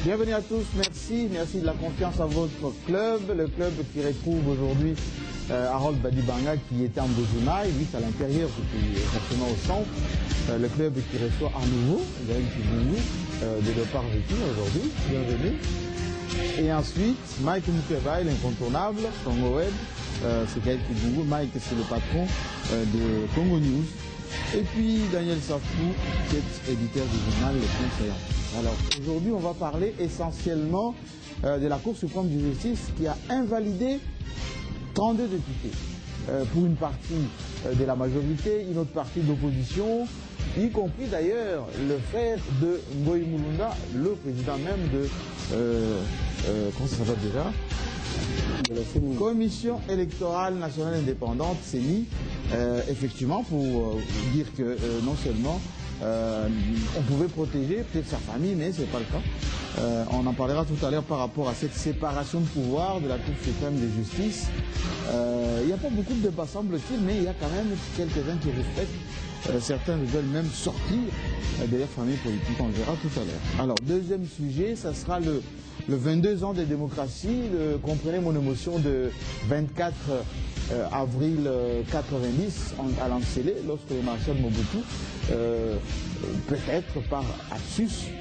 Bienvenue à tous, merci de la confiance à votre club, le club qui retrouve aujourd'hui Harold Badibanga qui était en Bujumaï, lui c'est à l'intérieur, c'était exactement au centre, le club qui reçoit à nouveau Gaël Kibungu de Léopard Vécu aujourd'hui, bienvenue. Et ensuite, Mike Mukebai, l'incontournable, Congo Web, c'est Gaël Kibungu, Mike c'est le patron de Congo News. Et puis Daniel Safou, qui est éditeur du journal Le Conseillant. Alors aujourd'hui, on va parler essentiellement de la Cour suprême de justice qui a invalidé 32 députés. Pour une partie de la majorité, une autre partie de l'opposition, y compris d'ailleurs le frère de Ngoï Mulunda, le président même de... comment ça s'appelle déjà ? De la CENI. Commission électorale nationale indépendante, CENI, effectivement pour dire que non seulement on pouvait protéger peut-être sa famille, mais ce n'est pas le cas. On en parlera tout à l'heure par rapport à cette séparation de pouvoir de la Cour suprême de justice. Il n'y a pas beaucoup de débats semble-t-il, mais il y a quand même quelques-uns qui respectent. Certains veulent même sortir de leur famille politique, on verra tout à l'heure. Alors, deuxième sujet, ça sera le 22 ans de démocratie, comprenez mon émotion de 24 avril 90 à Lancélé, lorsque le maréchal Mobutu, peut-être par absus,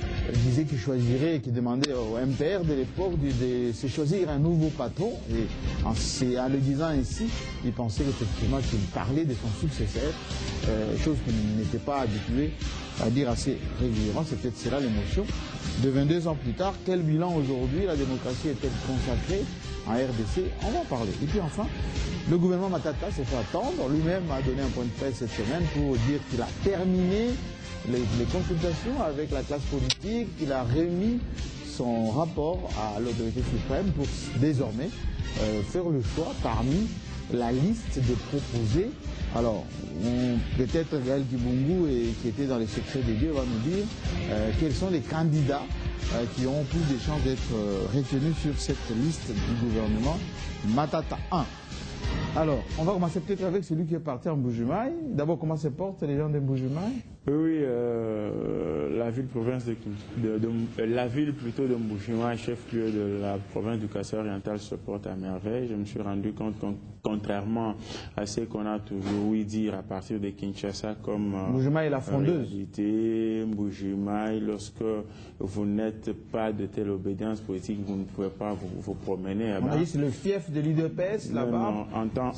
disait qu'il choisirait, qu'il demandait au MPR de l'époque de se choisir un nouveau patron. Et en le disant ainsi, il pensait effectivement qu'il parlait de son successeur, chose qu'il n'était pas habitué à dire assez régulièrement. C'est peut-être cela l'émotion. De 22 ans plus tard, quel bilan aujourd'hui? La démocratie est-elle consacrée en RDC? On va en parler. Et puis enfin, le gouvernement Matata s'est fait attendre. Lui-même a donné un point de presse cette semaine pour dire qu'il a terminé les consultations avec la classe politique, qu'il a remis son rapport à l'autorité suprême pour désormais faire le choix parmi la liste de proposés. Alors, peut-être Gaël Kibungu, qui était dans les secrets des dieux, va nous dire quels sont les candidats qui ont plus de chances d'être retenus sur cette liste du gouvernement Matata 1. Alors, on va commencer peut-être avec celui qui est parti en Bujumaï. D'abord, comment se portent les gens de Bujumaï? Oui, la ville-province la ville plutôt de Mbujimaï, chef-lieu de la province du Kassai-Oriental, se porte à merveille. Je me suis rendu compte que, contrairement à ce qu'on a toujours ouï dire à partir de Kinshasa comme Mbujimaï est la fondeuse. Mbujimaï, lorsque vous n'êtes pas de telle obédience politique, vous ne pouvez pas vous promener. On a dit c'est le fief de l'UDPS là-bas.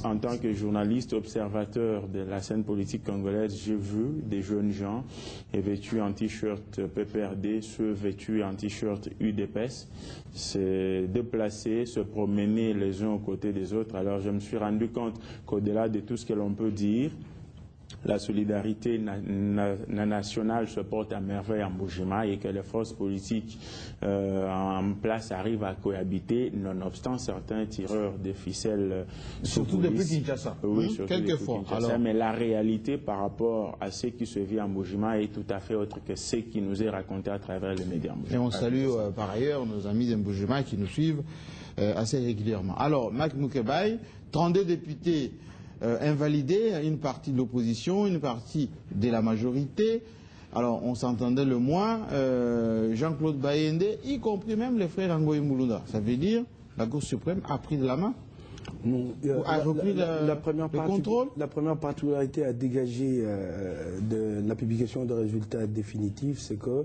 En tant que journaliste, observateur de la scène politique congolaise, j'ai vu des jeunes gens vêtus en t-shirt PPRD, ceux vêtus en t-shirt UDPS, se déplacer, se promener les uns aux côtés des autres. Alors je me suis rendu compte qu'au-delà de tout ce que l'on peut dire, la solidarité nationale se porte à merveille en Mbujimaï et que les forces politiques en place arrivent à cohabiter, nonobstant certains tireurs de ficelles. Surtout depuis Kinshasa. Oui, quelquefois. Mais la réalité par rapport à ce qui se vit en Mbujimaï est tout à fait autre que ce qui nous est raconté à travers les médias. Et on salue par ailleurs nos amis de Mbujimaï qui nous suivent assez régulièrement. Alors, Mike Mukebai, 32 députés invalidé, une partie de l'opposition, une partie de la majorité. Alors, on s'entendait le moins, Jean-Claude Bayende, y compris même les frères Ngoï Mulunda. Ça veut dire la Cour suprême a pris de la main? Non, a repris le contrôle? La première particularité à dégager de la publication des résultats définitifs, c'est que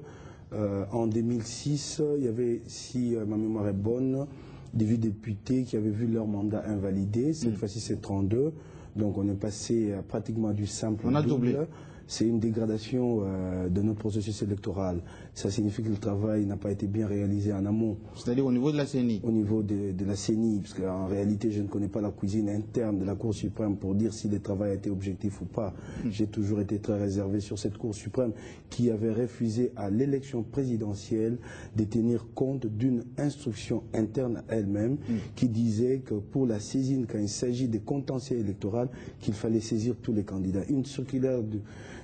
en 2006, il y avait, si ma mémoire est bonne, 18 députés qui avaient vu leur mandat invalidé. Cette fois-ci, c'est 32. Donc on est passé pratiquement du simple on a double. Doublé. C'est une dégradation de notre processus électoral. Ça signifie que le travail n'a pas été bien réalisé en amont. C'est-à-dire au niveau de la CENI? Au niveau de la CENI, parce qu'en réalité, je ne connais pas la cuisine interne de la Cour suprême pour dire si le travail a été objectif ou pas. J'ai toujours été très réservé sur cette Cour suprême qui avait refusé à l'élection présidentielle de tenir compte d'une instruction interne à elle-même qui disait que pour la saisine, quand il s'agit des contentieux électoraux, qu'il fallait saisir tous les candidats. Une circulaire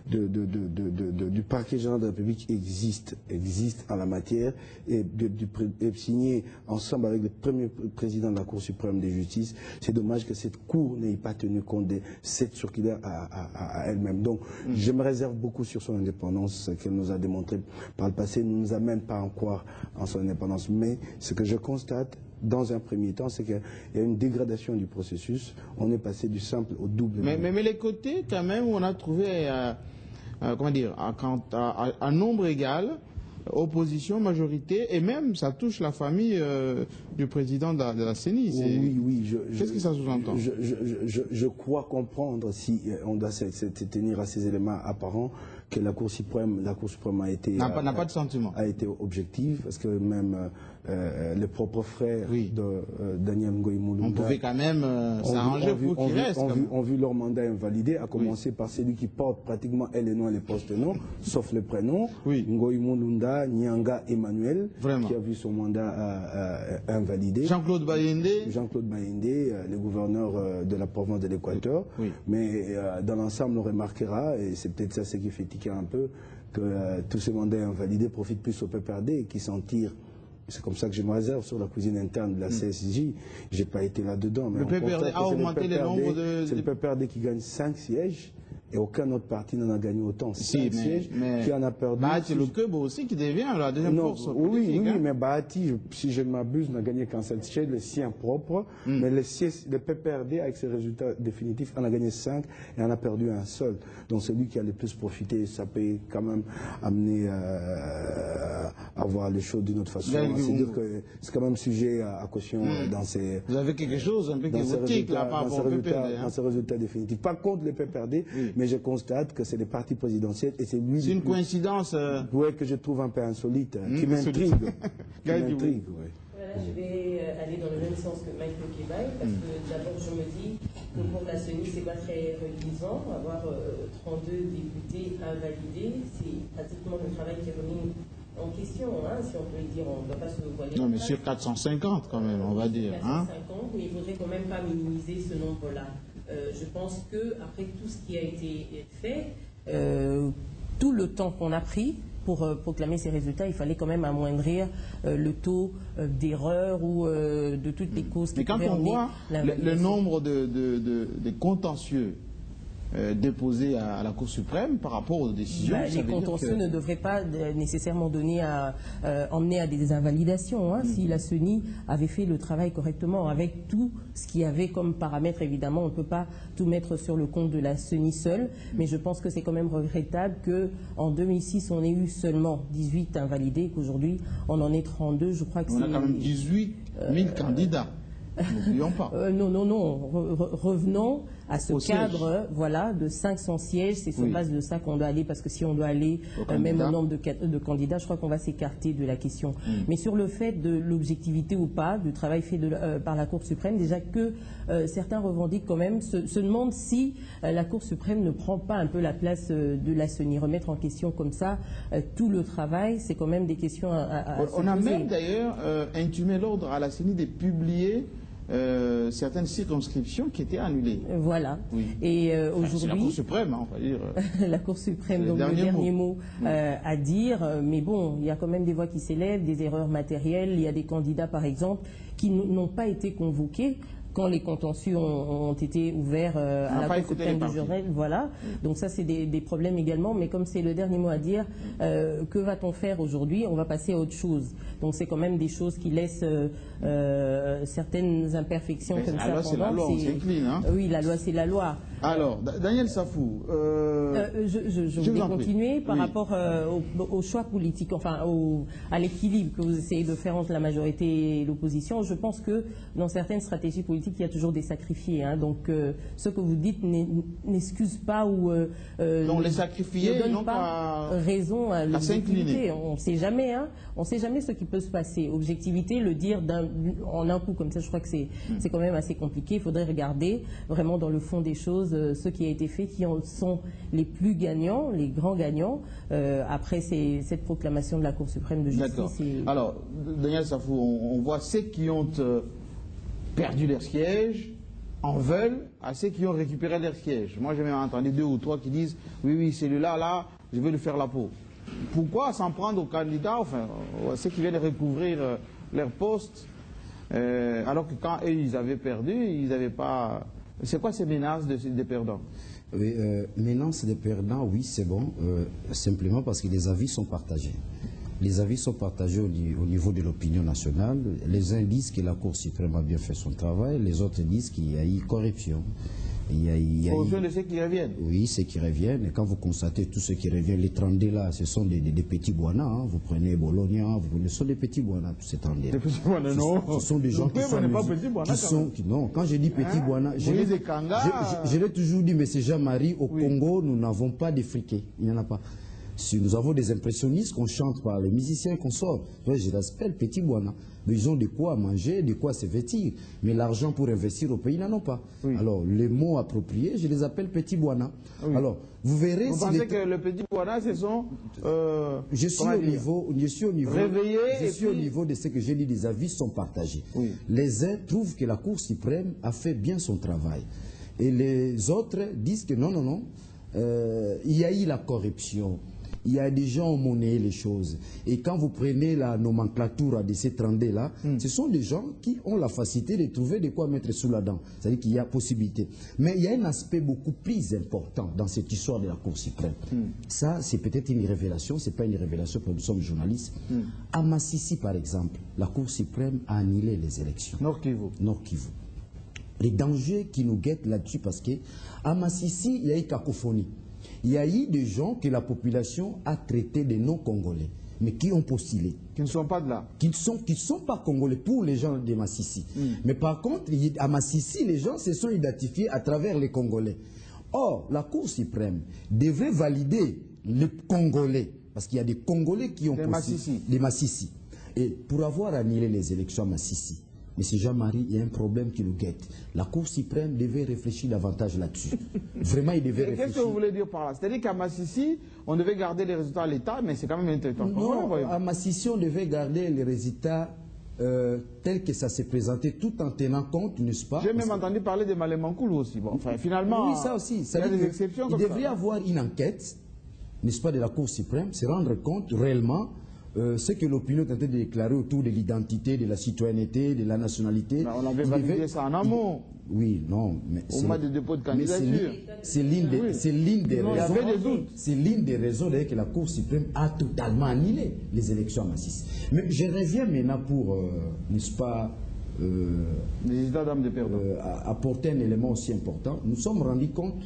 du parquet général de la République existe. existe en la matière et signé ensemble avec le premier président de la Cour suprême de justice. C'est dommage que cette Cour n'ait pas tenu compte de cette circulaire à elle-même. Donc, je me réserve beaucoup sur son indépendance, ce qu'elle nous a démontré par le passé ne nous amène pas à en croire en son indépendance. Mais ce que je constate, dans un premier temps, c'est qu'il y a une dégradation du processus. On est passé du simple au double. Mais les côtés, quand même, on a trouvé, comment dire, à nombre égal, opposition, majorité, et même ça touche la famille du président de la CENI. Oui. Qu'est-ce que ça sous-entend? Je crois comprendre, si on doit se tenir à ces éléments apparents, que la Cour suprême a été... N'a pas de sentiment. A été objective, parce que même les propres frères de Daniel Ngoï Mulunda... On pouvait quand même s'arranger pour qu'il reste. ont vu leur mandat invalidé, à commencer par celui qui porte pratiquement elle et non les postes non, sauf le prénom, Ngoï Mulunda, Nyanga Emmanuel, qui a vu son mandat invalidé. Jean-Claude Bayende, le gouverneur de la province de l'Équateur. Mais dans l'ensemble, on remarquera, et c'est peut-être ça ce qui fait tiquer un peu, que tous ces mandats invalidés profitent plus au PPRD qui s'en tire. C'est comme ça que je me réserve sur la cuisine interne de la CSJ. Je n'ai pas été là-dedans. Le PPRD a augmenté le nombre de... C'est le PPRD qui gagne 5 sièges. Et aucun autre parti n'en a gagné autant. Si, mais qui en a perdu. Bahati le club aussi qui devient la deuxième force politique. Oui, mais Bahati, si je ne m'abuse, n'a gagné qu'un seul siège, le sien propre. Mais le PPRD, avec ses résultats définitifs, en a gagné 5 et en a perdu un seul. Donc celui qui a le plus profité, ça peut quand même amener à voir les choses d'une autre façon. C'est-à-dire que c'est quand même sujet à caution dans ces... Vous avez quelque chose un peu qui vous tique là par rapport au PPRD. Dans ses résultats définitifs. Pas contre le PPRD, mais je constate que c'est le parti présidentiel et c'est lui... C'est une coïncidence que je trouve un peu insolite, qui m'intrigue. Voilà, je vais aller dans le même sens que Michael Kebaï, parce que d'abord je me dis que pour la CENI, c'est pas très reluisant. Avoir 32 députés invalidés, c'est pratiquement le travail qui est remis en question, hein, si on peut le dire, on ne doit pas se voiler. Non, mais sur 450 quand même, on va dire. 450, mais il ne faudrait quand même pas minimiser ce nombre-là. Je pense qu'après tout ce qui a été fait, tout le temps qu'on a pris pour proclamer ces résultats, il fallait quand même amoindrir le taux d'erreur ou de toutes les causes qui pouvaient emmener. Mais quand on voit le nombre de contentieux déposés à la Cour suprême par rapport aux décisions... les contentieux ne devraient pas nécessairement emmener à des invalidations. Hein. Si la CENI avait fait le travail correctement, avec tout ce qu'il y avait comme paramètres, évidemment, on ne peut pas tout mettre sur le compte de la CENI seule, mais je pense que c'est quand même regrettable qu'en 2006, on ait eu seulement 18 invalidés, qu'aujourd'hui, on en est 32. Je crois que on a quand même 18 000 candidats. N'oublions pas. Non. Revenons à ce cadre de 500 sièges. C'est sur base de ça qu'on doit aller, parce que si on doit aller même au nombre de candidats, je crois qu'on va s'écarter de la question. Mais sur le fait de l'objectivité ou pas du travail fait par la Cour suprême, déjà que certains revendiquent quand même, se demandent si la Cour suprême ne prend pas un peu la place de la CENI. Remettre en question comme ça tout le travail, c'est quand même des questions à se poser. On a même d'ailleurs intimé l'ordre à la CENI de publier certaines circonscriptions qui étaient annulées. Voilà. Et aujourd'hui... C'est la Cour suprême, hein, on va dire. La Cour suprême, donc le dernier mot à dire. Mais bon, il y a quand même des voix qui s'élèvent, des erreurs matérielles. Il y a des candidats, par exemple, qui n'ont pas été convoqués quand les contentieux ont été ouverts à la Cour suprême du journal. Voilà. Donc ça, c'est des problèmes également. Mais comme c'est le dernier mot à dire, que va-t-on faire aujourd'hui? On va passer à autre chose. Donc c'est quand même des choses qui laissent certaines imperfections comme ça. La loi, c'est la loi, c'est clean, hein? Oui, la loi, c'est la loi. Alors, Daniel Safou... je voulais continuer par rapport au choix politique, enfin à l'équilibre que vous essayez de faire entre la majorité et l'opposition. Je pense que dans certaines stratégies politiques, il y a toujours des sacrifiés. Hein. Donc, ce que vous dites n'excuse pas ou donc les sacrifiés ne donne pas raison à l'objectivité. On ne sait jamais. Hein. On ne sait jamais ce qui peut se passer. Objectivité, le dire en un coup comme ça, je crois que c'est quand même assez compliqué. Il faudrait regarder vraiment dans le fond des choses ce qui a été fait, qui sont les plus gagnants, les grands gagnants, après cette proclamation de la Cour suprême de justice. D'accord. Alors, Daniel Safou, on voit ceux qui ont perdu leur siège en veulent à ceux qui ont récupéré leur siège. Moi, j'ai même entendu 2 ou 3 qui disent « Oui, celui-là, je vais lui faire la peau ». pourquoi s'en prendre aux candidats, enfin, ceux qui viennent recouvrir leur poste, alors que quand eux, ils avaient perdu, ils n'avaient pas... C'est quoi ces menaces des perdants? Oui, menaces des perdants, oui, c'est bon, simplement parce que les avis sont partagés. Les avis sont partagés au niveau de l'opinion nationale. Les uns disent que la Cour suprême a bien fait son travail, les autres disent qu'il y a eu corruption. Corruption de ceux qui reviennent? Oui, ceux qui reviennent. Et quand vous constatez tous ceux qui reviennent, les 32 là, ce sont des petits Bouana. Hein. Vous prenez Bologna, ce sont des petits Bouana, tous ces 32. Des petits Bouana, non. Ce sont des gens qui sont... Non, quand je dis petits Bouana, je l'ai toujours dit, mais c'est Jean-Marie, au Congo, nous n'avons pas de friqués. Il n'y en a pas. Si nous avons des impressionnistes qu'on chante par les musiciens qu'on sort, je les appelle petits Bouana. Mais ils ont de quoi manger, de quoi se vêtir. Mais l'argent pour investir au pays, ils n'en ont pas. Oui. Alors, les mots appropriés, je les appelle petits Bouana. Oui. Alors, vous verrez... Vous pensez que le petit Bouana, ce sont... je suis au niveau de ce que j'ai dit, les avis sont partagés. Oui. Les uns trouvent que la Cour suprême a fait bien son travail. Et les autres disent que non, non, non, il y a eu la corruption. Il y a des gens qui ont monnayé les choses. Et quand vous prenez la nomenclature de ces 32-là, ce sont des gens qui ont la facilité de trouver de quoi mettre sous la dent. C'est-à-dire qu'il y a possibilité. Mais il y a un aspect beaucoup plus important dans cette histoire de la Cour suprême. Ça, c'est peut-être une révélation, ce n'est pas une révélation pour nous sommes journalistes. À Massissi, par exemple, la Cour suprême a annulé les élections. Nord Kivu. Nord Kivu. Les dangers qui nous guettent là-dessus, parce qu'à Massissi, il y a eu cacophonie. Il y a eu des gens que la population a traités de non-congolais, mais qui ont postulé. Qui ne sont pas de là. Qui ne sont pas congolais pour les gens de Massissi. Mais par contre, à Massissi, les gens se sont identifiés à travers les Congolais. Or, la Cour suprême devrait valider les Congolais, parce qu'il y a des Congolais qui ont postulé. Les Massissi. Et pour avoir annulé les élections à Massissi, Monsieur Jean-Marie, il y a un problème qui nous guette. La Cour suprême devait réfléchir davantage là-dessus. Vraiment, il devait réfléchir. Qu'est-ce que vous voulez dire par là? C'est-à-dire qu'à Massissi, on devait garder les résultats à l'État, mais c'est quand même intéressant. Non, à Massissi, on devait garder les résultats tels que ça s'est présenté, tout en tenant compte, n'est-ce pas? J'ai même entendu parler de Malémancoulou aussi. Bon, enfin, finalement, oui, ça aussi. il y a des exceptions. Il devrait y avoir une enquête, n'est-ce pas, de la Cour suprême, se rendre compte réellement ce que l'opinion tentait de déclarer autour de l'identité, de la citoyenneté, de la nationalité. On avait validé ça en amont. Oui, non, mais au mois de dépôt de candidature. C'est l'une des raisons. C'est l'une des raisons d'ailleurs que la Cour suprême a totalement annulé les élections à Massissi. Mais je reviens maintenant pour, n'est-ce pas, apporter un élément aussi important. Nous sommes rendus compte,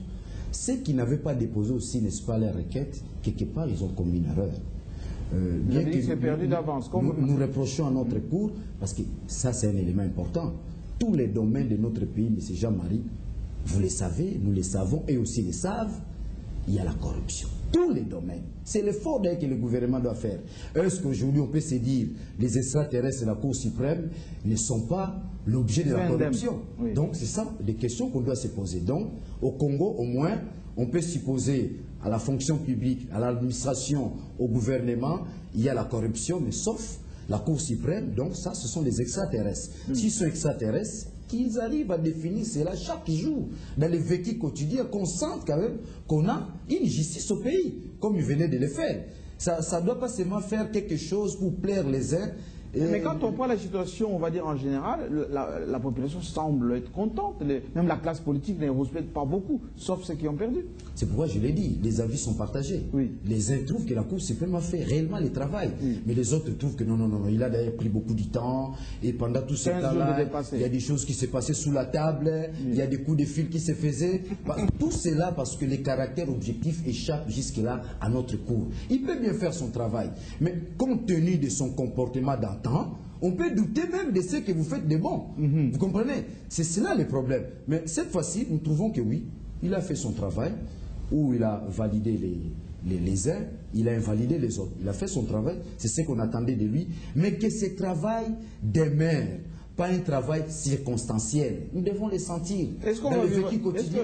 ceux qui n'avaient pas déposé aussi, n'est-ce pas, les requêtes, quelque part, ils ont commis une erreur. Bien que c'est perdu d'avance. Nous reprochons à notre Cour, parce que ça c'est un élément important, tous les domaines de notre pays, M. Jean-Marie, vous les savez, nous les savons, et aussi les savent, il y a la corruption. Tous les domaines. C'est l'effort d'ailleurs que le gouvernement doit faire. Est-ce qu'aujourd'hui on peut se dire les extraterrestres de la Cour suprême ne sont pas l'objet de la corruption? Oui. Donc c'est ça les questions qu'on doit se poser. Donc au Congo au moins, on peut supposer à la fonction publique, à l'administration, au gouvernement, il y a la corruption, mais sauf la Cour suprême, donc ça, ce sont des extraterrestres. S'ils sont extraterrestres, qu'ils arrivent à définir cela chaque jour, dans le vécu quotidien, qu'on sente quand même qu'on a une justice au pays, comme ils venaient de le faire. Ça ne doit pas seulement faire quelque chose pour plaire les uns. Mais quand on prend la situation, on va dire en général, la population semble être contente. Même la classe politique ne respecte pas beaucoup, sauf ceux qui ont perdu. C'est pourquoi je l'ai dit, les avis sont partagés. Oui. Les uns trouvent que la Cour suprême a fait réellement le travail. Oui. Mais les autres trouvent que non, non, non, il a d'ailleurs pris beaucoup de temps. Et pendant tout ce temps-là, il y a des choses qui se passaient sous la table, il y a des coups de fil qui se faisaient. Tout cela parce que les caractères objectifs échappent jusque-là à notre Cour. Il peut bien faire son travail, mais compte tenu de son comportement d'antan, on peut douter même de ce que vous faites de bon. Vous comprenez? C'est cela le problème. Mais cette fois-ci, nous trouvons que oui, il a fait son travail, où il a validé les uns, il a invalidé les autres. Il a fait son travail, c'est ce qu'on attendait de lui, mais que ce travail demeure, pas un travail circonstanciel. Nous devons le sentir dans le vécu quotidien.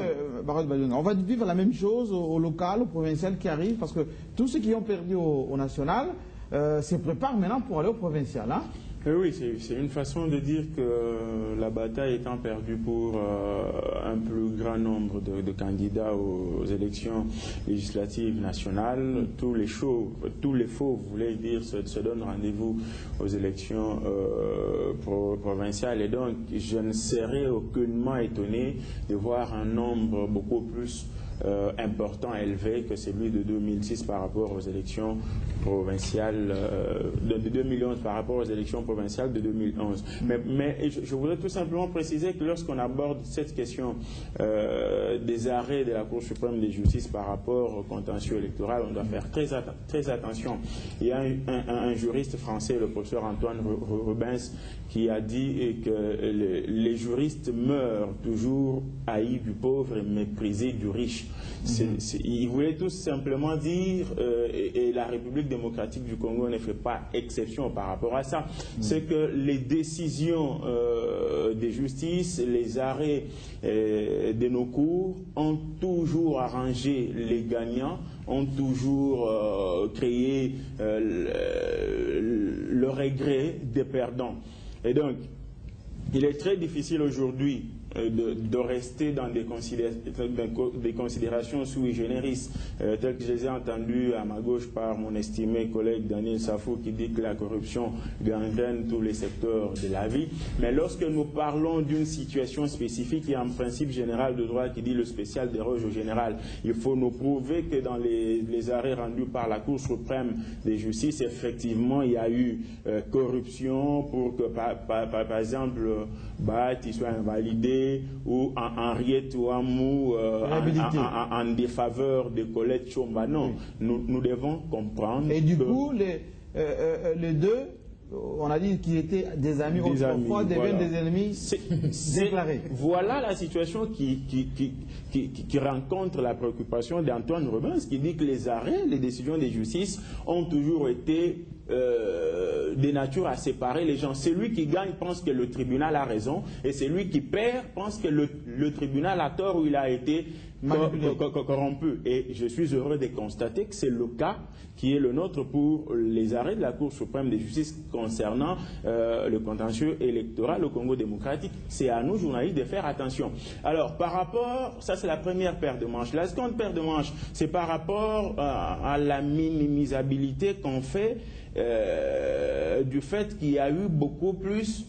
On va vivre la même chose au local, au provincial qui arrive, parce que tous ceux qui ont perdu au national se préparent maintenant pour aller au provincial. Hein? Oui, c'est une façon de dire que la bataille étant perdue pour un plus grand grand nombre de candidats aux élections législatives nationales. Tous les faux, vous voulez dire, se donnent rendez-vous aux élections provinciales. Et donc, je ne serais aucunement étonné de voir un nombre beaucoup plus important, élevé que celui de 2006 par rapport aux élections provinciales, de 2011 par rapport aux élections provinciales de 2011. Mais je voudrais tout simplement préciser que lorsqu'on aborde cette question des arrêts de la Cour suprême de justice par rapport au contentieux électoral, on doit faire très attention. Il y a un juriste français, le professeur Antoine Rubens, qui a dit que les juristes meurent toujours haïs du pauvre et méprisés du riche. Il voulait tout simplement dire, et la République démocratique du Congo ne fait pas exception par rapport à ça, c'est que les décisions de justice, les arrêts de nos cours ont toujours arrangé les gagnants, ont toujours créé le regret des perdants. Et donc, il est très difficile aujourd'hui de rester dans des considérations sui generis, telles que je les ai entendues à ma gauche par mon estimé collègue Daniel Safou, qui dit que la corruption gangrène tous les secteurs de la vie. Mais lorsque nous parlons d'une situation spécifique, il y a un principe général de droit qui dit le spécial déroge au général. Il faut nous prouver que dans les arrêts rendus par la Cour suprême de justice, effectivement, il y a eu corruption pour que, par exemple, Bahati soit invalidé, ou Henriette Ouamou en défaveur de Colette Chomba. Non, nous devons comprendre. Et du coup, les deux, on a dit qu'ils étaient des amis autrefois, deviennent des ennemis déclarés. Voilà la situation qui rencontre la préoccupation d'Antoine Rubens, qui dit que les arrêts, les décisions de justice ont toujours été de nature à séparer les gens. Celui qui gagne pense que le tribunal a raison, et celui qui perd pense que le tribunal a tort ou il a été corrompu. Et je suis heureux de constater que c'est le cas qui est le nôtre pour les arrêts de la Cour suprême de justice concernant le contentieux électoral au Congo démocratique. C'est à nous, journalistes, de faire attention. Alors, par rapport, ça c'est la première paire de manches. La seconde paire de manches, c'est par rapport à la minimisabilité qu'on fait du fait qu'il y a eu beaucoup plus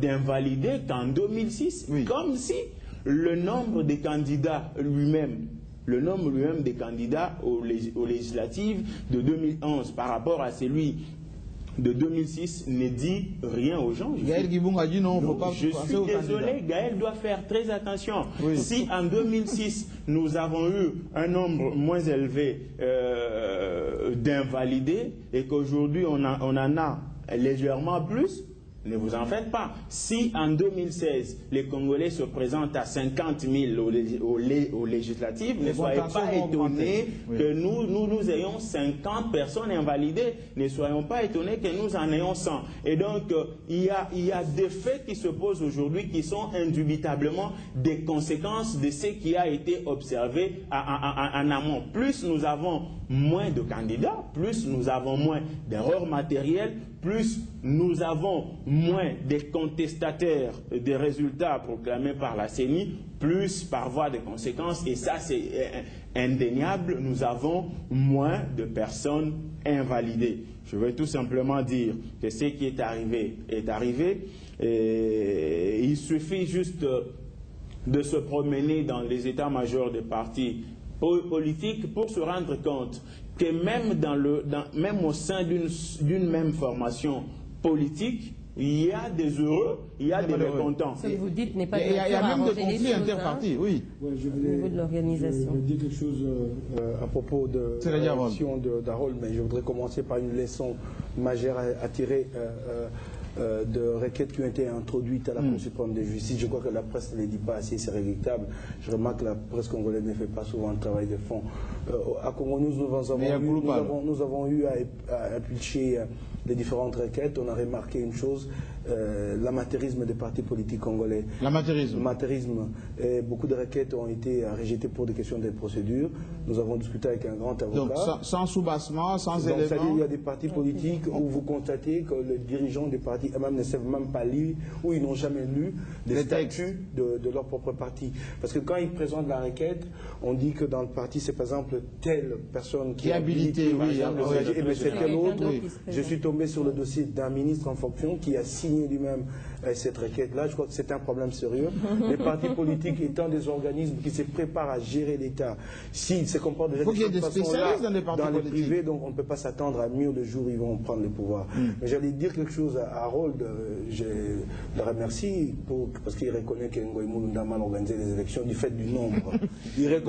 d'invalidés qu'en 2006, comme si le nombre de candidats lui-même, des candidats aux législatives de 2011 par rapport à celui de 2006 ne dit rien aux gens. Gaël Guiboung a dit non, il ne faut pas je suis désolé, Gaël doit faire très attention. Si en 2006, nous avons eu un nombre moins élevé d'invalidés et qu'aujourd'hui on en a légèrement plus, ne vous en faites pas. Si en 2016, les Congolais se présentent à 50 000 aux législatives, ne soyez pas étonnés que nous ayons 50 personnes invalidées. Ne soyons pas étonnés que nous en ayons 100. Et donc, il y a des faits qui se posent aujourd'hui qui sont indubitablement des conséquences de ce qui a été observé en amont. Plus nous avons moins de candidats, plus nous avons moins d'erreurs matérielles, plus nous avons moins de contestataires des résultats proclamés par la CENI, plus par voie de conséquences, et ça c'est indéniable, nous avons moins de personnes invalidées. Je veux tout simplement dire que ce qui est arrivé est arrivé, et il suffit juste de se promener dans les états-majors des partis politiques pour se rendre compte que même au sein d'une même formation politique, il y a des heureux, il y a des mécontents. Ce que vous dites n'est pas il y a même des conflits interpartis, oui. Ouais, je au niveau de l'organisation. Je voulais dire quelque chose à propos de la question d'Harold, mais je voudrais commencer par une leçon majeure à tirer de requêtes qui ont été introduites à la Cour suprême de justice. Je crois que la presse ne les dit pas assez, c'est regrettable. Je remarque que la presse congolaise ne fait pas souvent un travail de fond. À Congo, nous avons eu à éplucher les différentes requêtes. On a remarqué une chose, l'amateurisme des partis politiques congolais. L'amateurisme. Beaucoup de requêtes ont été rejetées pour des questions de procédure. Nous avons discuté avec un grand avocat. Donc sans soubassement, sans éléments. C'est-à-dire qu'il y a des partis politiques où vous constatez que les dirigeants des partis eux-mêmes ne savent même pas lire, ou ils n'ont jamais lu les statuts de leur propre parti. Parce que quand ils présentent la requête, on dit que dans le parti, c'est par exemple telle personne qui est habilitée, et bien c'est tel autre. Je suis tombé sur le dossier d'un ministre en fonction qui a signé lui-même cette requête-là. Je crois que c'est un problème sérieux. Les partis politiques étant des organismes qui se préparent à gérer l'État, s'ils se comportent déjà de cette façon-là dans les privés, donc on ne peut pas s'attendre à mieux le jour où ils vont prendre le pouvoir. Mais j'allais dire quelque chose à Harold, je le remercie parce qu'il reconnaît que Ngoï Mulunda a mal organisé les élections du fait du nombre. Il reconnaît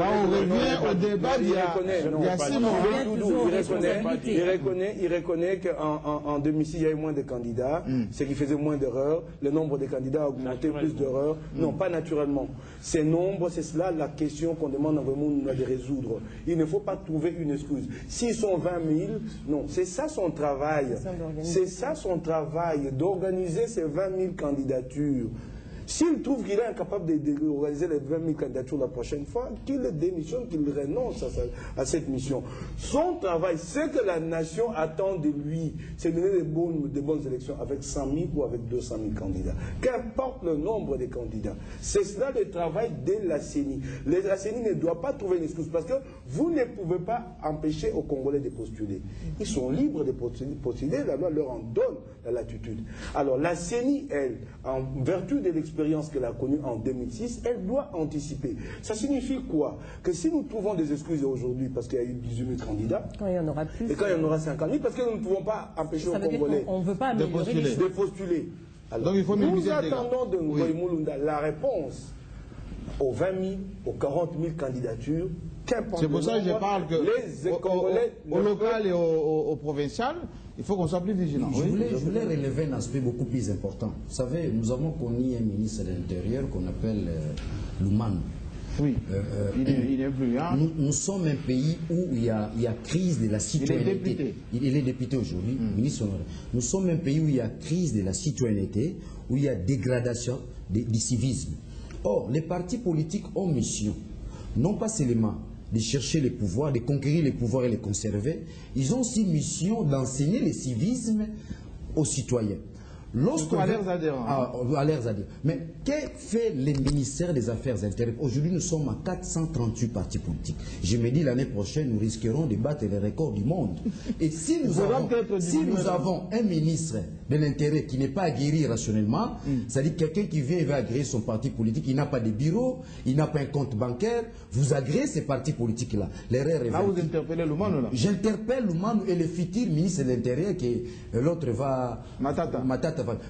qu'en 2006, il y avait moins de candidats, ce qui faisait moins d'erreurs. Le nombre de candidats a augmenté, plus d'erreurs. Non, pas naturellement. Ces nombres, c'est cela la question qu'on demande à Ngoï de résoudre. Il ne faut pas trouver une excuse. S'ils sont 20 000, non, c'est ça son travail. C'est ça son travail, d'organiser ces 20 000 candidatures. S'il trouve qu'il est incapable d'organiser les 20 000 candidatures la prochaine fois, qu'il démissionne, qu'il renonce à cette mission. Son travail, ce que la nation attend de lui, c'est de donner des bonnes élections avec 100 000 ou avec 200 000 candidats. Qu'importe le nombre de candidats. C'est cela le travail de la CENI. La CENI ne doit pas trouver une excuse parce que vous ne pouvez pas empêcher aux Congolais de postuler. Ils sont libres de postuler, la loi leur en donne la latitude. Alors la CENI, elle, en vertu de l'expérience qu'elle a connue en 2006, elle doit anticiper. Ça signifie quoi? Que si nous trouvons des excuses aujourd'hui parce qu'il y a eu 18 000 candidats, quand il y en aura plus, et quand il y en aura 50 000, parce que nous ne pouvons pas empêcher aux Congolais de postuler. Alors, donc il faut nous attendons de Ngoï Mulunda la réponse aux 20 000, aux 40 000 candidatures. C'est pour ça que je parle que au local et au provincial, il faut qu'on soit plus vigilant. Je voulais relever un aspect beaucoup plus important. Vous savez, nous avons connu un ministre de l'Intérieur qu'on appelle Lumanu. Oui, il n'est plus là. Nous sommes un pays où il y a crise de la citoyenneté. Il est député aujourd'hui, ministre honoraire. Nous sommes un pays où il y a crise de la citoyenneté, où il y a dégradation du civisme. Or, les partis politiques ont mission, non pas seulement de chercher les pouvoirs, de conquérir les pouvoirs et les conserver, ils ont aussi mission d'enseigner le civisme aux citoyens. À leurs adhérents. À leurs adhérents. Mais que fait le ministère des Affaires intérieures? Aujourd'hui, nous sommes à 438 partis politiques. Je me dis l'année prochaine, nous risquerons de battre les records du monde. Et si nous avons un ministre de l'Intérieur qui n'est pas aguerri rationnellement, c'est-à-dire quelqu'un qui vient et veut agréer son parti politique, il n'a pas de bureau, il n'a pas un compte bancaire, vous agréez ces partis politiques-là. L'erreur est là, vous interpellez Lumanu, là. J'interpelle Lumanu et le futur ministre de l'Intérieur, qui l'autre va... Matata.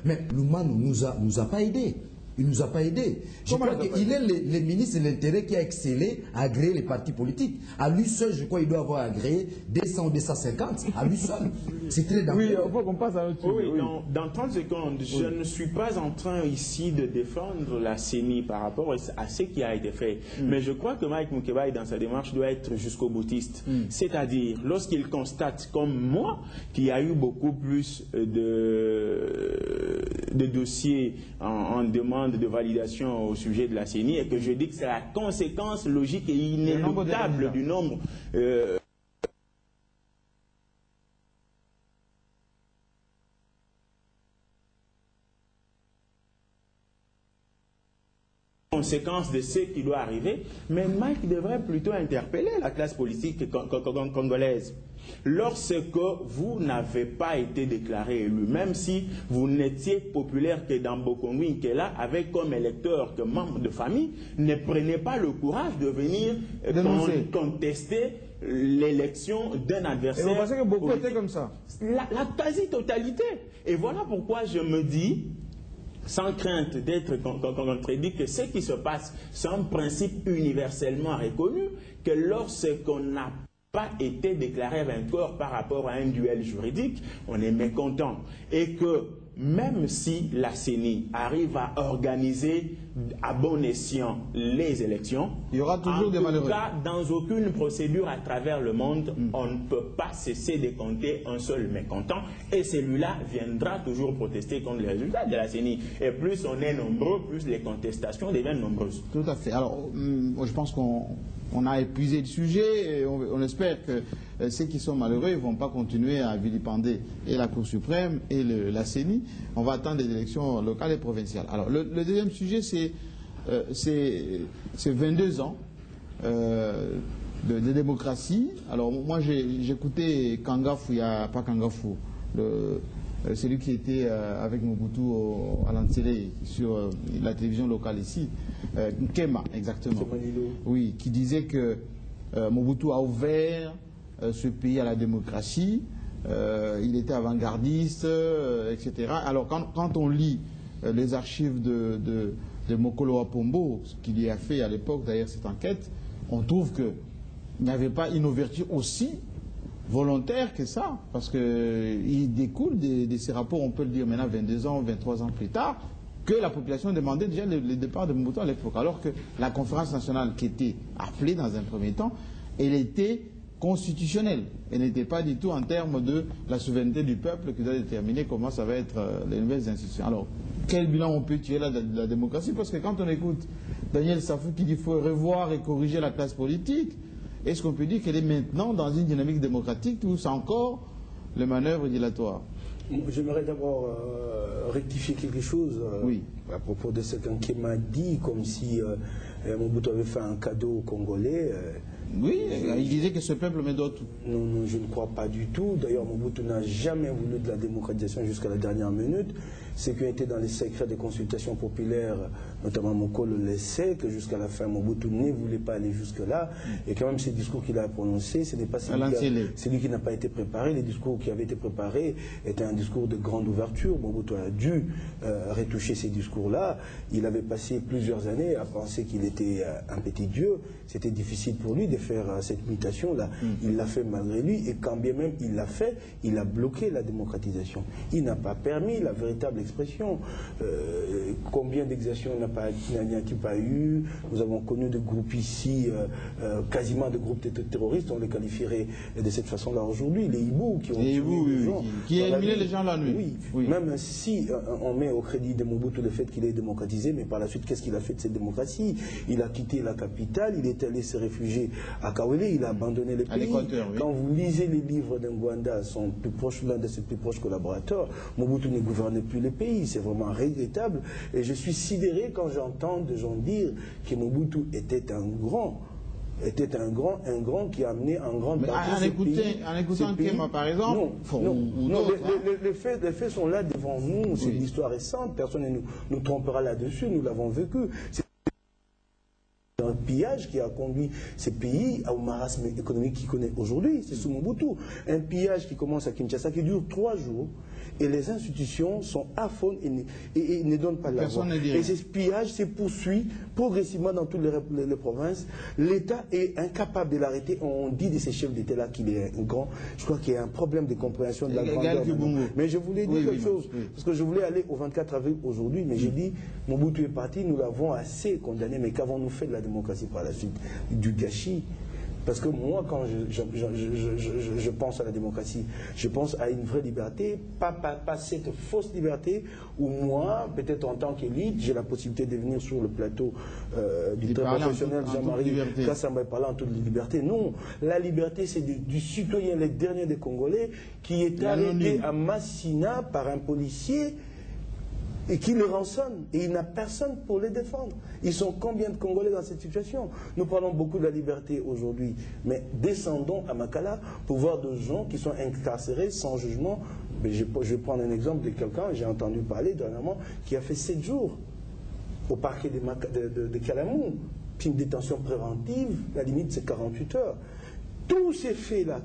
Mais Lumanu nous a pas aidés. Il ne nous a pas aidés. Je crois qu'il est le ministre de l'Intérieur qui a excellé à agréer les partis politiques. À lui seul, je crois qu'il doit avoir agréé 200 ou 250. À lui seul. C'est très dangereux. Oui, il faut qu'on passe à autre chose. Oui. Dans 30 secondes, je ne suis pas en train ici de défendre la CENI par rapport à ce qui a été fait. Mais je crois que Mike Moukebaï, dans sa démarche, doit être jusqu'au boutiste. C'est-à-dire, lorsqu'il constate, comme moi, qu'il y a eu beaucoup plus de dossiers en demande de validation au sujet de la CENI, et que je dis que c'est la conséquence logique et inéluctable du nombre conséquence de ce qui doit arriver. Mais Mike devrait plutôt interpeller la classe politique congolaise. Lorsque vous n'avez pas été déclaré élu, même si vous n'étiez populaire que dans Bokongou Nkela, avec comme électeur que membre de famille, ne prenez pas le courage de venir contester l'élection d'un adversaire. Et vous pensez que beaucoup étaient comme ça? La quasi-totalité. Et voilà pourquoi je me dis, sans crainte d'être contredit, que ce qui se passe, c'est un principe universellement reconnu, que lorsqu'on n'a pas été déclaré vainqueur par rapport à un duel juridique, on est mécontent. Et que même si la CENI arrive à organiser à bon escient les élections. Il y aura toujours des malheureux. En tout cas, dans aucune procédure à travers le monde, on ne peut pas cesser de compter un seul mécontent. Et celui-là viendra toujours protester contre les résultats de la CENI. Et plus on est nombreux, plus les contestations deviennent nombreuses. Tout à fait. Alors, je pense qu'on a épuisé le sujet et on espère que ceux qui sont malheureux ne vont pas continuer à vilipender et la Cour suprême et la CENI. On va attendre les élections locales et provinciales. Alors, le deuxième sujet, c'est 22 ans de démocratie. Alors, moi, j'ai écouté Kangafou, pas Kangafou, celui qui était avec Mobutu à l'Antélé sur la télévision locale ici, Nkema, exactement. Oui, qui disait que Mobutu a ouvert ce pays à la démocratie, il était avant-gardiste, etc. Alors quand on lit les archives de Mokolo Apombo, ce qu'il y a fait à l'époque, d'ailleurs, cette enquête, on trouve qu'il n'y avait pas une ouverture aussi volontaire que ça, parce qu'il découle de ces rapports, on peut le dire maintenant 22 ans, 23 ans plus tard, que la population demandait déjà le départ de Mobutu à l'époque, alors que la conférence nationale qui était appelée dans un premier temps, elle était constitutionnelle, elle n'était pas du tout en termes de la souveraineté du peuple qui doit déterminer comment ça va être les nouvelles institutions. Alors, quel bilan on peut tirer de la démocratie? Parce que quand on écoute Daniel Safou qui dit qu'il faut revoir et corriger la classe politique, est-ce qu'on peut dire qu'elle est maintenant dans une dynamique démocratique ou c'est encore le manœuvre dilatoire? J'aimerais d'abord rectifier quelque chose à propos de ce qu'Nkema dit, comme si Mobutu avait fait un cadeau aux Congolais. Oui, il disait que ce peuple me doit tout. Non, non, je ne crois pas du tout. D'ailleurs, Mobutu n'a jamais voulu de la démocratisation jusqu'à la dernière minute. Ceux qui ont été dans les secrets des consultations populaires, notamment Mokolo, le sait que jusqu'à la fin, Mobutu ne voulait pas aller jusque-là. Et quand même, ces discours qu'il a prononcés, ce n'est pas celui qui n'a pas été préparé. Les discours qui avaient été préparés étaient un discours de grande ouverture. Mobutu a dû retoucher ces discours-là. Il avait passé plusieurs années à penser qu'il était un petit dieu. C'était difficile pour lui de faire cette mutation-là. Il l'a fait malgré lui. Et quand bien même il l'a fait, il a bloqué la démocratisation. Il n'a pas permis la véritable expression. Combien d'exactions n'a-t-il pas eu? Nous avons connu des groupes ici, quasiment des groupes terroristes, on les qualifierait de cette façon-là aujourd'hui. Les hiboux qui ont tué les gens. Qui éliminaient les gens la nuit. Oui. Même si on met au crédit de Mobutu le fait qu'il ait démocratisé, mais par la suite, qu'est-ce qu'il a fait de cette démocratie? Il a quitté la capitale, il est allé se réfugier à Kawele, il a abandonné le pays. Quand vous lisez les livres d'Ngwanda, l'un de ses plus proches collaborateurs, Mobutu ne gouvernait plus le pays. C'est vraiment regrettable. Et je suis sidéré quand j'entends des gens dire que Mobutu était un grand qui a amené un grand... En écoutant Nkema, par exemple... Non, les faits sont là devant nous. C'est l'histoire récente. Personne ne nous trompera là-dessus. Nous l'avons vécu. C'est un pillage qui a conduit ces pays au marasme économique qu'ils connaissent aujourd'hui. C'est sous Mobutu. Un pillage qui commence à Kinshasa, qui dure 3 jours. Et les institutions sont aphones et ne donnent pas la voix. Et ce pillage se poursuit progressivement dans toutes les provinces. L'État est incapable de l'arrêter. On dit de ces chefs d'État-là qu'il est un grand. Je crois qu'il y a un problème de compréhension de la grandeur. Mais je voulais dire quelque chose, parce que je voulais aller au 24 avril aujourd'hui, mais j'ai dit, Mobutu est parti, nous l'avons assez condamné, mais qu'avons-nous fait de la démocratie par la suite? Du gâchis. Parce que moi, quand je pense à la démocratie, je pense à une vraie liberté, pas cette fausse liberté où moi, peut-être en tant qu'élite, j'ai la possibilité de venir sur le plateau du très professionnel Jean-Marie Kassamba et parler en toute liberté. Non, la liberté, c'est du citoyen, le dernier des Congolais, qui est arrêté à Massina par un policier et qui le rançonne, et il n'a personne pour les défendre. Ils sont combien de Congolais dans cette situation? Nous parlons beaucoup de la liberté aujourd'hui, mais descendons à Makala pour voir des gens qui sont incarcérés sans jugement. Mais je vais prendre un exemple de quelqu'un, j'ai entendu parler dernièrement, qui a fait 7 jours au parquet de Kalamou, une détention préventive, la limite c'est 48 heures. Tous ces faits-là,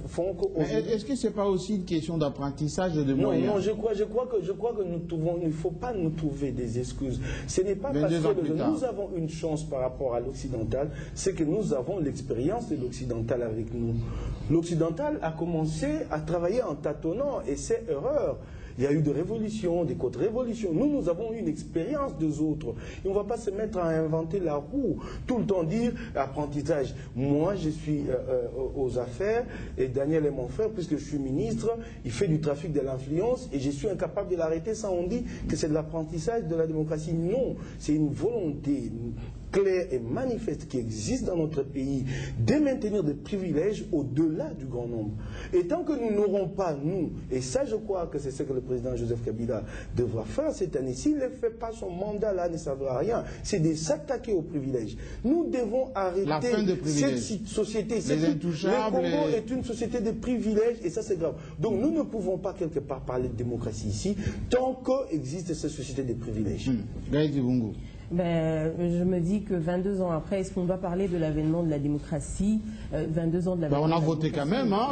font qu'aujourd'hui... Est-ce que ce n'est pas aussi une question d'apprentissage de moyens? Non, je crois que il ne faut pas nous trouver des excuses. Ce n'est pas parce que nous avons une chance par rapport à l'occidental, c'est que nous avons l'expérience de l'occidental avec nous. L'occidental a commencé à travailler en tâtonnant, et c'est erreur. Il y a eu des révolutions, des contre-révolutions. Nous avons eu une expérience des autres. Et on ne va pas se mettre à inventer la roue. Tout le temps dire apprentissage. Moi, je suis aux affaires et Daniel est mon frère, puisque je suis ministre, il fait du trafic de l'influence et je suis incapable de l'arrêter. Ça, on dit que c'est de l'apprentissage de la démocratie. Non, c'est une volonté claire et manifeste qui existe dans notre pays de maintenir des privilèges au-delà du grand nombre. Et tant que nous n'aurons pas, nous, et ça je crois que c'est ce que le président Joseph Kabila devra faire cette année, s'il ne fait pas son mandat là, ne servira à rien, c'est de s'attaquer aux privilèges. Nous devons arrêter cette société. Le Congo est une société de privilèges et ça c'est grave. Donc nous ne pouvons pas quelque part parler de démocratie ici tant qu'existe cette société de privilèges. Ben, je me dis que 22 ans après, est-ce qu'on doit parler de l'avènement de la démocratie 22 ans de l'avènement on a voté quand même, hein,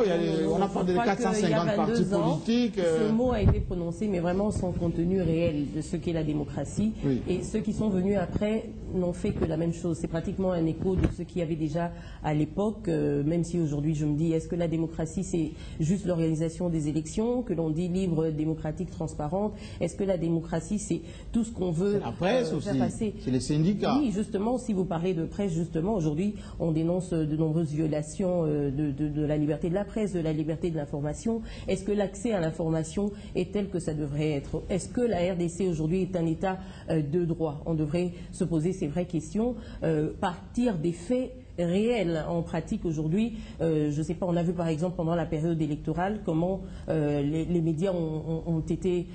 on a parlé de 450 partis politiques. Ce mot a été prononcé, mais vraiment sans contenu réel de ce qu'est la démocratie. Oui. Et ceux qui sont venus après n'ont fait que la même chose. C'est pratiquement un écho de ce qu'il y avait déjà à l'époque, même si aujourd'hui je me dis, est-ce que la démocratie c'est juste l'organisation des élections, que l'on dit libre, démocratique, transparente? Est-ce que la démocratie c'est tout ce qu'on veut la presse faire passer? C'est les syndicats. Oui, justement, si vous parlez de presse, justement, aujourd'hui, on dénonce de nombreuses violations de la liberté de la presse, de la liberté de l'information. Est-ce que l'accès à l'information est tel que ça devrait être? Est-ce que la RDC aujourd'hui est un État de droit? On devrait se poser ces vraies questions, partir des faits réel en pratique aujourd'hui. Je ne sais pas, on a vu par exemple pendant la période électorale comment les médias ont été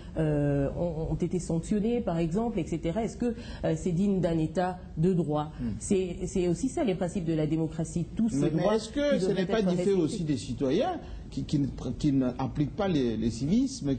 sanctionnés par exemple, etc. Est-ce que c'est digne d'un État de droit? C'est aussi ça les principes de la démocratie. Tous ces droits. Mais est-ce que ce n'est pas du fait aussi des citoyens qui n'appliquent pas les civismes,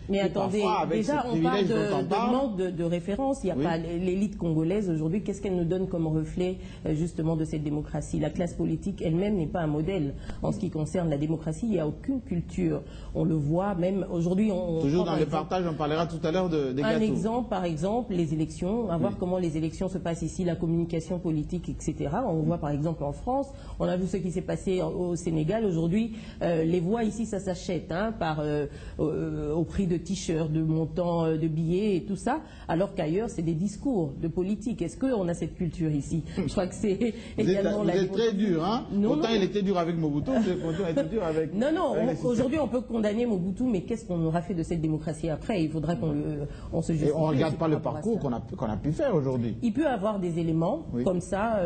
mais attendez, déjà on parle de manque de référence. Il n'y a pas l'élite congolaise aujourd'hui. Qu'est-ce qu'elle nous donne comme reflet justement de cette démocratie? La classe politique elle-même n'est pas un modèle en ce qui concerne la démocratie. Il n'y a aucune culture. On le voit même aujourd'hui. Toujours dans le partage, on parlera tout à l'heure des gâteaux. Un exemple, par exemple, les élections. À voir comment les élections se passent ici, la communication politique, etc. On voit par exemple en France. On a vu ce qui s'est passé au Sénégal. Aujourd'hui, les voix ici, ça s'achète au prix de t-shirts, de montants de billets et tout ça, alors qu'ailleurs, c'est des discours de politique. Est-ce qu'on a cette culture ici? Je crois que c'est également la... Vous êtes très dur, hein? Autant il était dur avec Mobutu, vous êtes dur avec... Non, aujourd'hui, on peut condamner Mobutu, mais qu'est-ce qu'on aura fait de cette démocratie après? Il faudra qu'on se justifie. Et on ne regarde pas le parcours qu'on a pu faire aujourd'hui. Il peut y avoir des éléments comme ça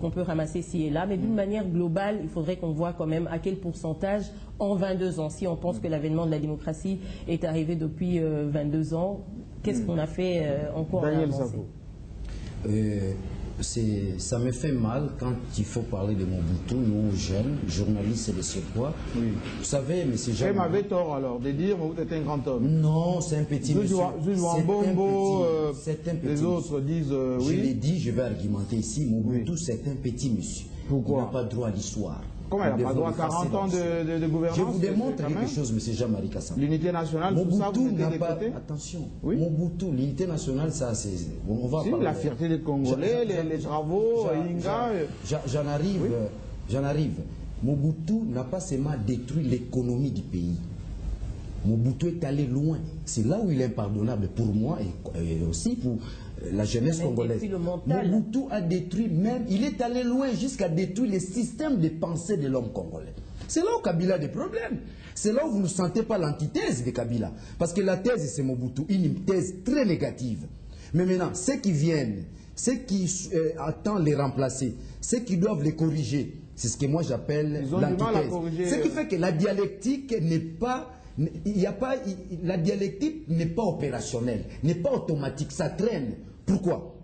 qu'on peut ramasser ci et là, mais d'une manière globale, il faudrait qu'on voit quand même à quel pourcentage en 22 ans, si on pense que l'avènement de la démocratie est arrivé depuis 22 ans, qu'est-ce qu'on a fait encore à avancer? Ça me fait mal quand il faut parler de Mobutu, nous jeunes, journalistes de ce poids. Vous savez, mais c'est jamais... m'avait tort alors de dire Mobutu était un grand homme. Non, c'est un petit monsieur. C'est un petit les autres disent Je l'ai dit, je vais argumenter ici, Mobutu c'est un petit monsieur. Pourquoi? Il n'a pas droit à l'histoire. Comment il n'a pas droit à 40 ans de gouvernance? Je vous démontre quelque chose, M. Jean-Marie Kassam. L'unité nationale, tout ça, vous n'a pas... Attention, Mobutu, l'unité nationale, ça c'est... On va parler... la fierté des Congolais, les travaux, Inga... J'en arrive. Mobutu n'a pas seulement détruit l'économie du pays. Mobutu est allé loin. C'est là où il est impardonnable pour moi et aussi pour la jeunesse congolaise. Mobutu a détruit même, il est allé loin jusqu'à détruire le système de pensée de l'homme congolais. C'est là où Kabila a des problèmes. C'est là où vous ne sentez pas l'antithèse de Kabila. Parce que la thèse, c'est Mobutu, une thèse très négative. Mais maintenant, ceux qui viennent, ceux qui attendent les remplacer, ceux qui doivent les corriger, c'est ce que moi j'appelle l'antithèse. Ce qui fait que la dialectique n'est pas... la dialectique n'est pas opérationnelle, n'est pas automatique, ça traîne. Pourquoi?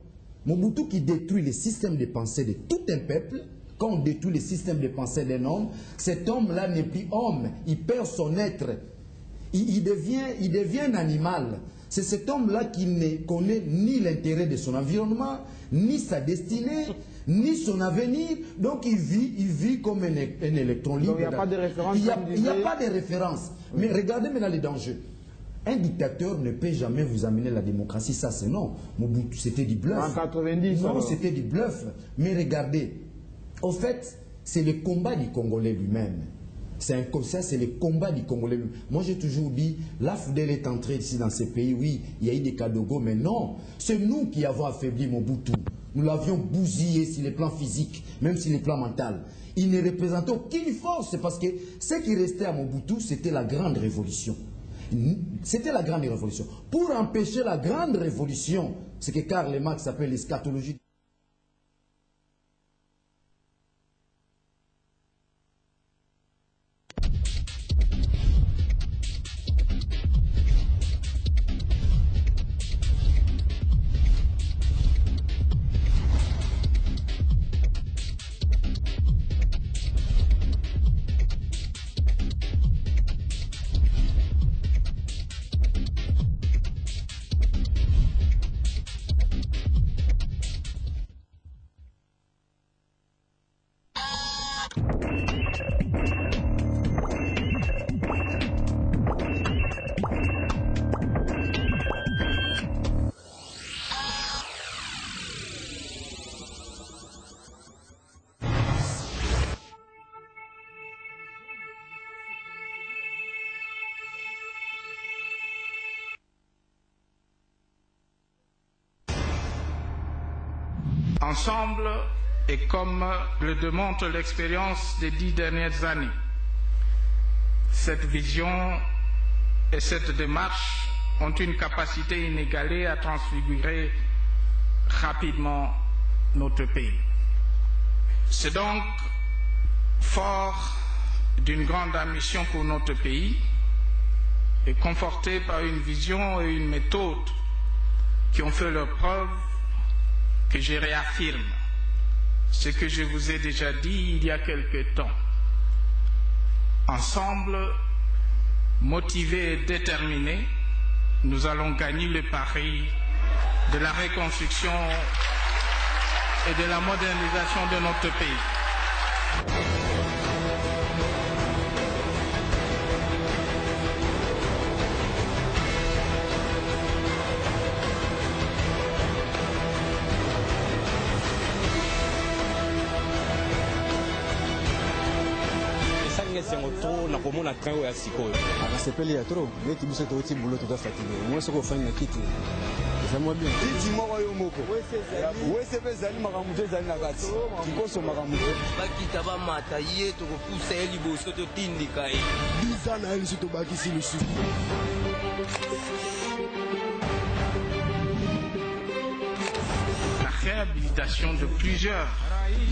Mobutu qui détruit le système de pensée de tout un peuple, quand on détruit le système de pensée d'un homme, cet homme-là n'est plus homme, il perd son être, il devient un animal. C'est cet homme-là qui ne connaît ni l'intérêt de son environnement, ni sa destinée, ni son avenir. Donc il vit comme un électron libre. Donc il n'y a pas de référence. Il n'y a pas de référence. Mais regardez maintenant les dangers. Un dictateur ne peut jamais vous amener la démocratie, ça c'est non. Mobutu, c'était du bluff. En 90, non, c'était du bluff. Mais regardez, au fait, c'est le combat du Congolais lui-même. C'est comme ça, c'est le combat du Congolais. Moi, j'ai toujours dit, la FDL est entrée ici dans ces pays, oui, il y a eu des Kadogo, mais non, c'est nous qui avons affaibli Mobutu. Nous l'avions bousillé sur les plans physiques, même sur les plans mentaux. Il ne représentait aucune force, parce que ce qui restait à Mobutu, c'était la grande révolution. C'était la grande révolution. Pour empêcher la grande révolution, ce que Karl Marx appelle l'eschatologie. Ensemble, et comme le démontre l'expérience des 10 dernières années, cette vision et cette démarche ont une capacité inégalée à transfigurer rapidement notre pays. C'est donc fort d'une grande ambition pour notre pays et conforté par une vision et une méthode qui ont fait leur preuve que je réaffirme ce que je vous ai déjà dit il y a quelque temps. Ensemble, motivés et déterminés, nous allons gagner le pari de la reconstruction et de la modernisation de notre pays. nakomona train oyo ya sikoyo akasepeli ya trop neti biso touti bulo toza fatigué moi soko ofandi na kiti eza mwa bien iti moko yo moko wese mpe ezali makambo te ezali na kati kikoso makambo te bakita bamata ye tokopusa ye liboso totindika ye biza na ye liso tobakisi lisusu. La réhabilitation de plusieurs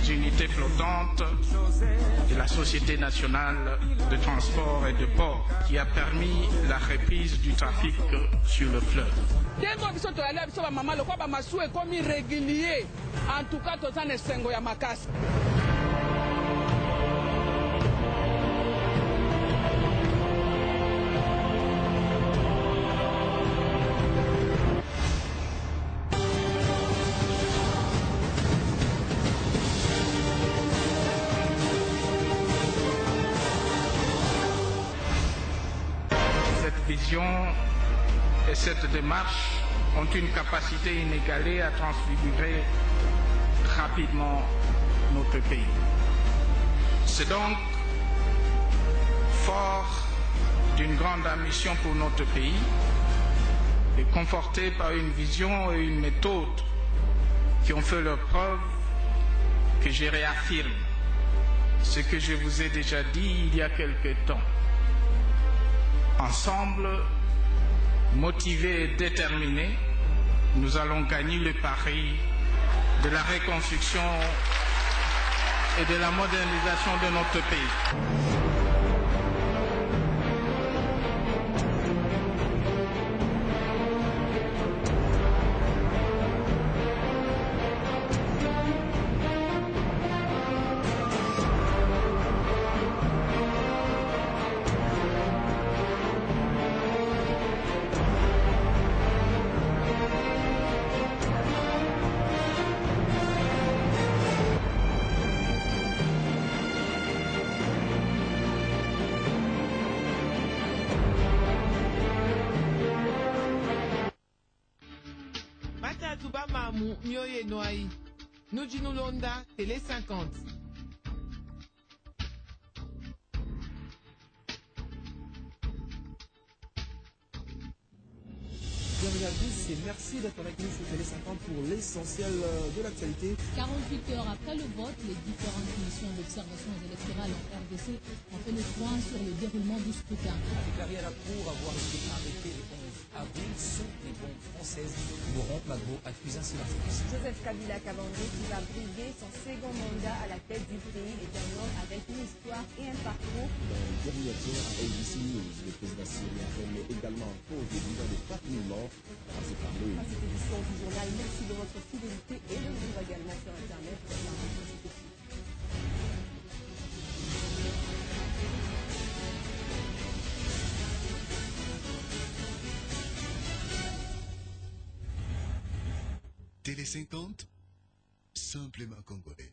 unités flottantes de la Société nationale de transport et de port qui a permis la reprise du trafic sur le fleuve. En tout cas, et cette démarche ont une capacité inégalée à transfigurer rapidement notre pays. C'est donc fort d'une grande ambition pour notre pays et conforté par une vision et une méthode qui ont fait leur preuve que je réaffirme ce que je vous ai déjà dit il y a quelque temps. Ensemble, motivés et déterminés, nous allons gagner le pari de la reconstruction et de la modernisation de notre pays. Mioye Noaï, Nujinulonda, Télé 50. bienvenue à tous et merci d'être avec nous sur Télé 50 pour l'essentiel de l'actualité. 48 heures après le vote, les différentes commissions d'observation électorale en RDC ont fait le point sur le déroulement du scrutin. A déclaré à la Cour avoir été arrêté le 11 avril sous les bombes françaises. Laurent Gbagbo accuse ainsi la France. Joseph Kabila Kabange, qui va briguer son second mandat à la tête du pays, est un homme avec une histoire et un parcours. Dans le dernier tour à ABC News, le président syrien remet également en cause le bilan de 4 000 morts à cette armée. À cette édition du journal, merci de votre fidélité et le jour également sur Internet. Télé 50, simplement congolais.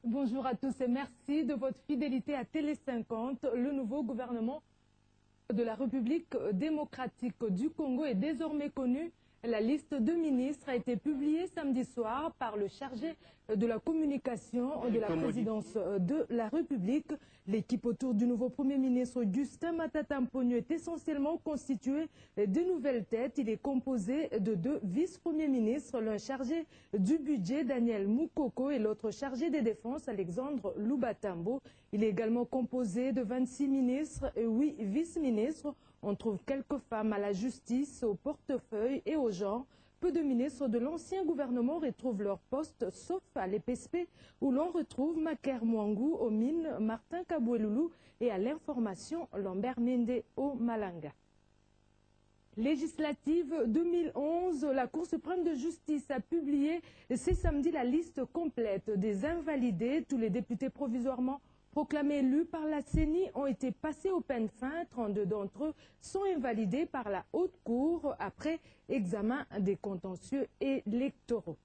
Bonjour à tous et merci de votre fidélité à Télé 50. Le nouveau gouvernement de la République démocratique du Congo est désormais connu. La liste de ministres a été publiée samedi soir par le chargé de la communication de la présidence de la République. L'équipe autour du nouveau Premier ministre Augustin Matata Mponyo est essentiellement constituée de nouvelles têtes. Il est composé de 2 vice-premiers ministres, l'un chargé du budget, Daniel Moukoko, et l'autre chargé des défenses, Alexandre Loubatambo. Il est également composé de 26 ministres et 8 vice-ministres. On trouve quelques femmes à la justice, au portefeuille et au genre. Peu de ministres de l'ancien gouvernement retrouvent leur poste, sauf à l'EPSP, où l'on retrouve Maker Mwangou aux mines, Martin Kaboueloulou et à l'information Lambert Mende au Malanga. Législative 2011, la Cour suprême de justice a publié ce samedi la liste complète des invalidés. Tous les députés provisoirement proclamés élus par la CENI ont été passés au peigne fin. 32 d'entre eux sont invalidés par la Haute Cour après examen des contentieux électoraux.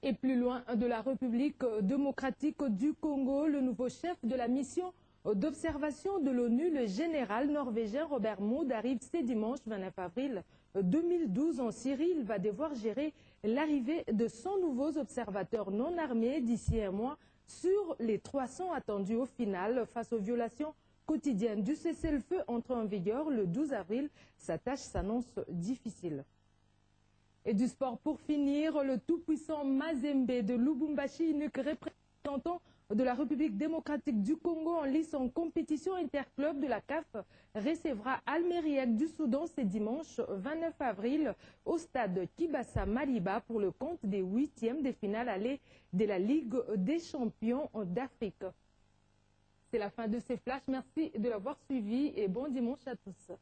Et plus loin de la République démocratique du Congo, le nouveau chef de la mission d'observation de l'ONU, le général norvégien Robert Mood, arrive ce dimanche 29 avril 2012 en Syrie. Il va devoir gérer l'arrivée de 100 nouveaux observateurs non armés d'ici un mois sur les 300 attendus au final. Face aux violations quotidiennes du cessez-le-feu entré en vigueur le 12 avril, sa tâche s'annonce difficile. Et du sport pour finir, le tout-puissant Mazembe de Lubumbashi, unique représentant de la République démocratique du Congo en lice en compétition interclub de la CAF, recevra Almeriek du Soudan ce dimanche 29 avril au stade Kibasa Maliba pour le compte des 8e de finale allée de la Ligue des champions d'Afrique. C'est la fin de ces flashs. Merci de l'avoir suivi et bon dimanche à tous.